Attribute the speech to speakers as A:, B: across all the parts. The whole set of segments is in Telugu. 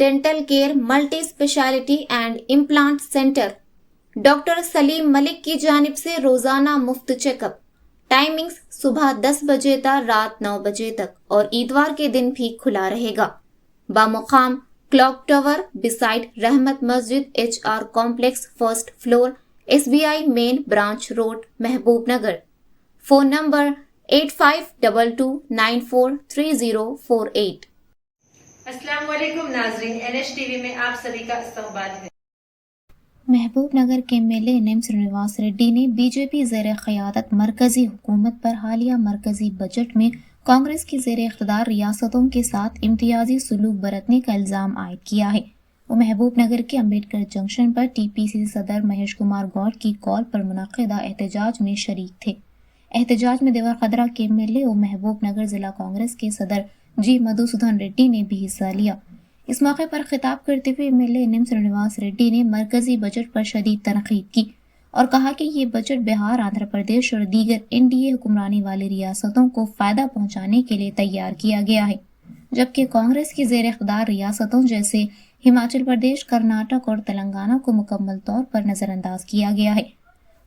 A: Dental care multi speciality and implant centre doctor Salim Malik की जानिब से रोजाना मुफ्त चेकअप। टाइमिंग्स सुबह 10 बजे तक रात 9 बजे तक और इतवार के दिन भी खुला रहेगा। बामुकाम क्लॉक टावर बिसाइड रहमत मस्जिद HR complex first floor SBI main branch road महबूब नगर। Phone number 8522943048।
B: अस्सलाम वालेकुम नाज़रीन, NH TV में आप सभी का इस्तकबाल है।
C: महबूब नगर के MLA एनएम श्रीनिवास रेड्डी ने बीजेपी ज़ेर क़यादत मरकज़ी हुकूमत पर हालिया मरकज़ी बजट में कांग्रेस की ज़ेर इक़्तिदार रियासतों के साथ इम्तियाजी सलूक बरतने का इल्ज़ाम आयद किया है। वो महबूब नगर के अम्बेडकर जंक्शन पर TPC सदर महेश कुमार गौड़ की कॉल पर मुनक़िदा एहतजाज में शरीक थे। एहतजाज में देवर खदरा के MLA और महबूब नगर ज़िला कांग्रेस के सदर G मधुसूदन रेड्डी ने भी हिस्सा लिया। इस मौके पर खिताब करते हुए MLA एनएम श्रीनिवास रेड्डी ने मरकजी बजट पर शदीद तनकीद की और कहा कि ये बजट बिहार, आंध्र प्रदेश और दीगर NDA हुक्मरानी वाली रियासतों को फायदा पहुंचाने के लिए तैयार किया गया है, जबकि कांग्रेस की ज़ेर इक़्तिदार रियासतों जैसे हिमाचल प्रदेश, कर्नाटक और तेलंगाना को मुकम्मल तौर पर नज़रअंदाज किया गया है।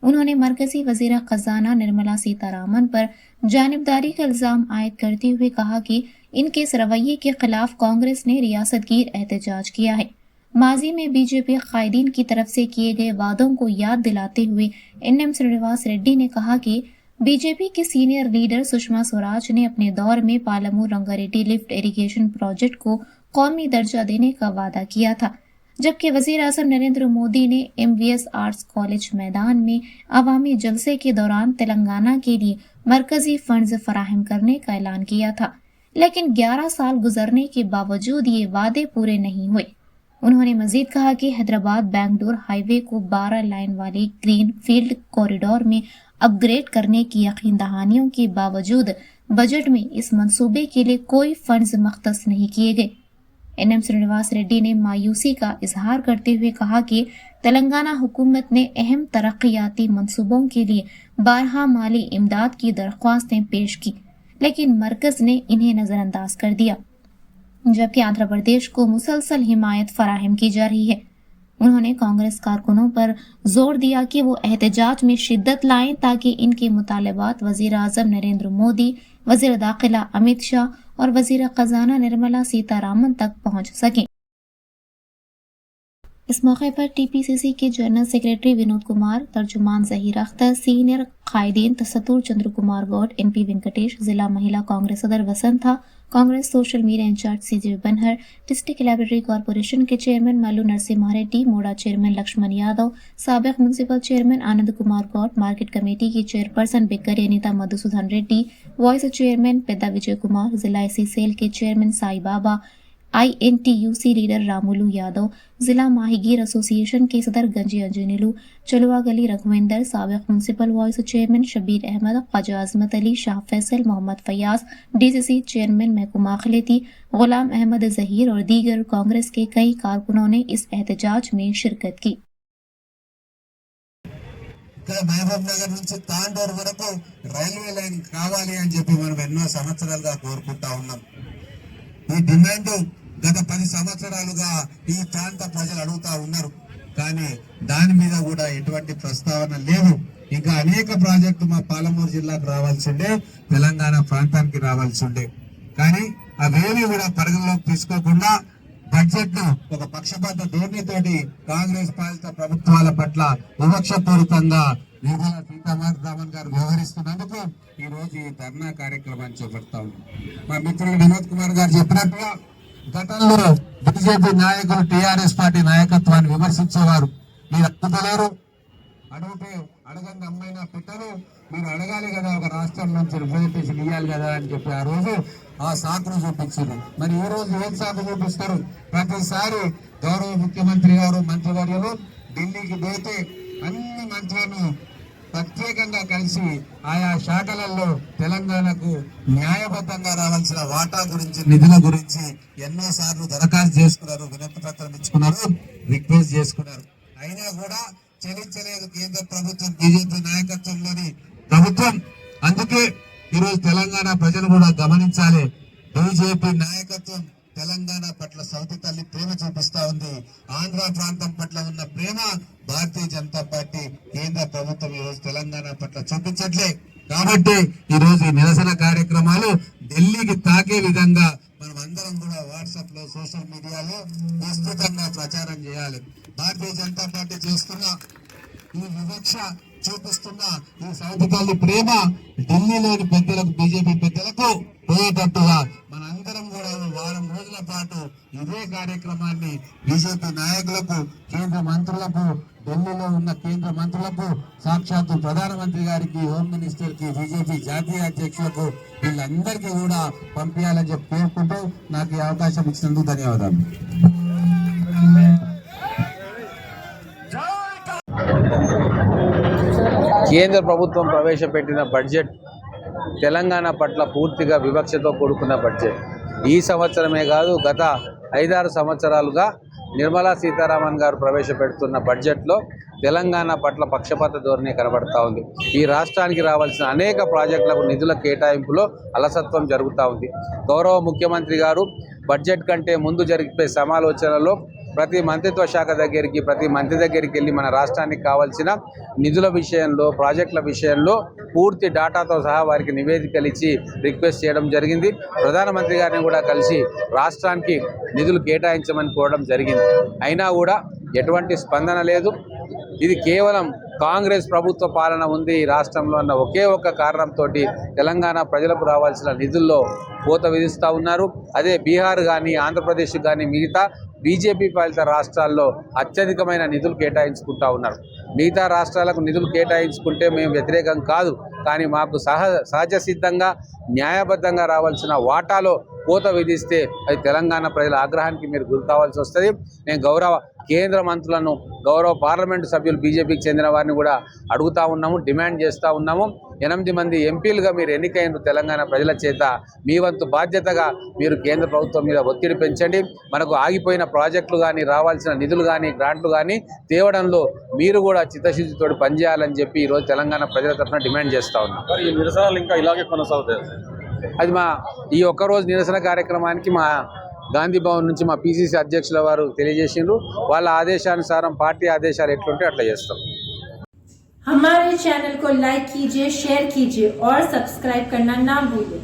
C: उन्होंने मरकजी वज़ीर खजाना निर्मला सीतारामन पर जानिबदारी का इल्ज़ाम आयद करते हुए कहा कि इनके इस रवैये के खिलाफ कांग्रेस ने रियासतगीर एहतजाज किया है। माजी में बीजेपी कायदीन की तरफ से किए गए वादों को याद दिलाते हुए एनएम श्रीनिवास रेड्डी ने कहा कि बीजेपी की सीनियर लीडर सुषमा स्वराज ने अपने दौर में Palamu Rangareddy lift irrigation project को कौमी दर्जा देने का वादा किया था, जबकि वजीर आज़म नरेंद्र मोदी ने MVS आर्ट्स कॉलेज मैदान में अवामी जलसे के दौरान तेलंगाना के लिए मरकजी फंड्स फराहम करने का ऐलान किया था, लेकिन 11 साल गुजरने के बावजूद ये वादे पूरे नहीं हुए। उन्होंने मजीद कहा कि हैदराबाद बेंगलुरु हाईवे को 12 लाइन वाली ग्रीन फील्ड कॉरिडोर में अपग्रेड करने की यकीन दहानियों के बावजूद बजट में इस मंसूबे के लिए कोई फंड्स मख्तस नहीं किए गए। एनएम श्रीनिवास रेड्डी ने मायूसी का इजहार करते हुए कहा कि तेलंगाना हुकूमत ने अहम तरक्याती मंसूबों के लिए 12 माली इमदाद की दरख्वास्तें पेश की, लेकिन मरकज ने इन्हें नजरअंदाज कर दिया, जबकि आंध्र प्रदेश को मुसलसल हिमायत फराहम की जा रही है। उन्होंने कांग्रेस कारकुनों पर जोर दिया कि वो एहतजाज में शिद्दत लाएं ताकि इनके मुतालबात वजीर आज़म नरेंद्र मोदी, वजीर दाखिला अमित शाह और वजीर खजाना निर्मला सीतारामन तक पहुंच सकें। इस मौके पर TPCC के जनरल सेक्रेटरी विनोद कुमार, तर्जुमान ज़हीर अख्तर, सीनियर कायदीन तसत्तुर चंद्र कुमार गौड़, NP वेंकटेश, जिला महिला कांग्रेस सदर Vasantha, Congress social media incharge CJ बनहर, डिस्ट्रिक्ट लैबोरेटरी कॉरपोरेशन के चेयरमैन मल्लू नरसिम्हा रेड्डी, मोड़ा चेयरमैन लक्ष्मण यादव, साबिक municipal chairman Anand Kumar Goud, market committee की chairperson Bikkari Anitha Madhusudan Reddy, vice chairman Peda Vijay Kumar, जिला SC सेल के chairman Sai Baba, INTUC leader Ramulu Yadav, जिला माहीगीर एसोसिएशन के सदर गंजी अंजनीलू, चलुआ गली रघुविंदर, साबिक municipal vice chairman Shabbir Ahmed, Khwaja Azmat Ali, Shah Faisal, Mohammed Fayaz, DCC chairman महकुमा अखिलेती, गुलाम अहमद जहीर और दीगर कांग्रेस के कई कारकुनों ने इस एहतजाज में शिरकत की।
D: మహబూబ్ నగర్ నుంచి తాండూరు వరకు రైల్వే లైన్ కావాలి అని చెప్పి మనం ఎన్నో సంవత్సరాలుగా కోరుకుంటా ఉన్నాం. ఈ డిమాండ్ గత 10 సంవత్సరాలుగా ఈ ప్రాంత ప్రజలు అడుగుతా ఉన్నారు, కానీ దాని మీద కూడా ఎటువంటి ప్రస్తావన లేదు. ఇంకా అనేక ప్రాజెక్టు మా పాలమూరు జిల్లాకు రావాల్సి ఉండే, తెలంగాణ ప్రాంతానికి రావాల్సి ఉండే, కానీ అవేవి కూడా పరిగణలోకి తీసుకోకుండా బడ్జెట్ ను ఒక పక్షపాత ధోరణితోటి కాంగ్రెస్ పాలిత ప్రభుత్వాల పట్ల వివక్షపూరితంగా నిర్మలా సీతారామన్ గారు వ్యవహరిస్తున్నందుకు ఈ రోజు ఈ ధర్నా కార్యక్రమాన్ని చేపడతా ఉన్నాం. మా మిత్రులు వినోద్ కుమార్ గారు చెప్పినట్టుగా గతంలో బీజేపీ నాయకులు TRS పార్టీ నాయకత్వాన్ని విమర్శించేవారు. మీరు అడుగుతలేరు, అడిగితే అడగండి అమ్మాయినా పెట్టరు, మీరు అడగాలి కదా, ఒక రాష్ట్రం నుంచి రిప్రజెంటేషన్ ఇవ్వాలి కదా అని చెప్పి ఆ రోజు ఆ సాకును చూపించారు. మరి ఈ రోజు ఏం సాకు చూపిస్తారు? ప్రతిసారి గౌరవ ముఖ్యమంత్రి గారు, మంత్రివర్యులు ఢిల్లీకి పోతే అన్ని మంత్రులను ప్రత్యేకంగా కలిసి ఆయా శాఖలలో తెలంగాణకు న్యాయబద్ధంగా రావాల్సిన వాటా గురించి, నిధుల గురించి ఎన్నో సార్లు దరఖాస్తు చేసుకున్నారు, వినతి పత్రం ఇచ్చుకున్నారు, రిక్వెస్ట్ చేసుకున్నారు. అయినా కూడా చెల్లించలేదు కేంద్ర ప్రభుత్వం, బీజేపీ నాయకత్వంలోని ప్రభుత్వం. అందుకే ఈరోజు తెలంగాణ ప్రజలు కూడా గమనించాలి, బీజేపీ నాయకత్వం తెలంగాణ పట్ల సౌతి తల్లి ప్రేమ చూపిస్తా ఉంది. ఆంధ్ర ప్రాంతం పట్ల ఉన్న ప్రేమ భారతీయ జనతా పార్టీ కేంద్ర ప్రభుత్వం ఈ రోజు తెలంగాణ పట్ల చూపించట్లే. కాబట్టి ఈ రోజు ఈ నిరసన కార్యక్రమాలు ఢిల్లీకి తాకే విధంగా మనం అందరం కూడా వాట్సాప్ లో సోషల్ మీడియాలో విస్తృతంగా ప్రచారం చేయాలి. భారతీయ జనతా పార్టీ చేస్తున్న ఈ వివక్ష చూపిస్తున్న ఈ సౌతి తల్లి ప్రేమ ఢిల్లీలోని పెద్దలకు, బీజేపీ పెద్దలకు పోయేటట్టుగా మనందరం కూడా వారం రోజుల పాటు ఇదే కార్యక్రమాన్ని బీజేపీ నాయకులకు, కేంద్ర మంత్రులకు, ఢిల్లీలో ఉన్న కేంద్ర మంత్రులకు, సాక్షాత్తు ప్రధానమంత్రి గారికి, హోమ్ మినిస్టర్ కి, బీజేపీ జాతీయ అధ్యక్షులకు వీళ్ళందరికీ కూడా పంపించాలని చెప్పి కోరుకుంటూ నాకు ఈ అవకాశం ఇచ్చినందుకు ధన్యవాదాలు.
E: కేంద్ర ప్రభుత్వం ప్రవేశపెట్టిన బడ్జెట్ తెలంగాణ పట్ల పూర్తిగా వివక్షతో కూడుకున్న బడ్జెట్. ఈ సంవత్సరమే కాదు, గత 5-6 సంవత్సరాలుగా నిర్మలా సీతారామన్ గారు ప్రవేశపెడుతున్న బడ్జెట్లో తెలంగాణ పట్ల పక్షపాత ధోరణి కనబడతా ఉంది. ఈ రాష్ట్రానికి రావాల్సిన అనేక ప్రాజెక్టులకు నిధుల కేటాయింపులో అలసత్వం జరుగుతూ ఉంది. గౌరవ ముఖ్యమంత్రి గారు బడ్జెట్ కంటే ముందు జరిపే సమాలోచనలో ప్రతి మంత్రిత్వ శాఖ దగ్గరికి, ప్రతి మంత్రి దగ్గరికి వెళ్ళి మన రాష్ట్రానికి కావాల్సిన నిధుల విషయంలో, ప్రాజెక్టుల విషయంలో పూర్తి డాటాతో సహా వారికి నివేదికలు ఇచ్చి రిక్వెస్ట్ చేయడం జరిగింది. ప్రధానమంత్రి గారిని కూడా కలిసి రాష్ట్రానికి నిధులు కేటాయించమని కోరడం జరిగింది. అయినా కూడా ఎటువంటి స్పందన లేదు. ఇది కేవలం కాంగ్రెస్ ప్రభుత్వ పాలన ఉంది ఈ రాష్ట్రంలో అన్న ఒకే ఒక్క కారణంతో తెలంగాణ ప్రజలకు రావాల్సిన నిధుల్లో కోత విధిస్తూ ఉన్నారు. అదే బీహార్ కానీ, ఆంధ్రప్రదేశ్ కానీ మిగతా బీజేపీ పాలిత రాష్ట్రాల్లో అత్యధికమైన నిధులు కేటాయించుకుంటూ ఉన్నారు. మిగతా రాష్ట్రాలకు నిధులు కేటాయించుకుంటే మేము వ్యతిరేకం కాదు, కానీ మాకు సహజ సిద్ధంగా న్యాయబద్ధంగా రావాల్సిన వాటాలో కోత విధిస్తే అది తెలంగాణ ప్రజల ఆగ్రహానికి మీరు గురి కావాల్సి వస్తుంది. నేను గౌరవ కేంద్ర మంత్రులను, గౌరవ పార్లమెంటు సభ్యులు బీజేపీకి చెందిన వారిని కూడా అడుగుతూ ఉన్నాము, డిమాండ్ చేస్తూ ఉన్నాము. 8 మంది ఎంపీలుగా మీరు ఎన్నికైన తెలంగాణ ప్రజల చేత మీ వంతు బాధ్యతగా మీరు కేంద్ర ప్రభుత్వం మీద ఒత్తిడి పెంచండి. మనకు ఆగిపోయిన ప్రాజెక్టులు కానీ, రావాల్సిన నిధులు కానీ, గ్రాంట్లు కానీ తేవడంలో మీరు కూడా చిత్తశుద్ధితో పనిచేయాలని చెప్పి ఈరోజు తెలంగాణ ప్రజల తరఫున డిమాండ్ చేస్తూ ఉన్నాం.
F: ఈ నిరసనలు ఇంకా ఇలాగే కొనసాగుతాయి.
E: అది మా ఈ ఒక్కరోజు నిరసన కార్యక్రమానికి మా గాంధీ భవన్ నుంచి మా పీసీసీ అధ్యక్షుల వారు తెలియజేసిండ్రు. వాళ్ళ ఆదేశానుసారం పార్టీ ఆదేశాలు ఎట్లుంటే అట్లా చేస్తాం.
B: हमारे चैनल को लाइक कीजिए, शेयर कीजिए और सब्सक्राइब करना ना भूलें।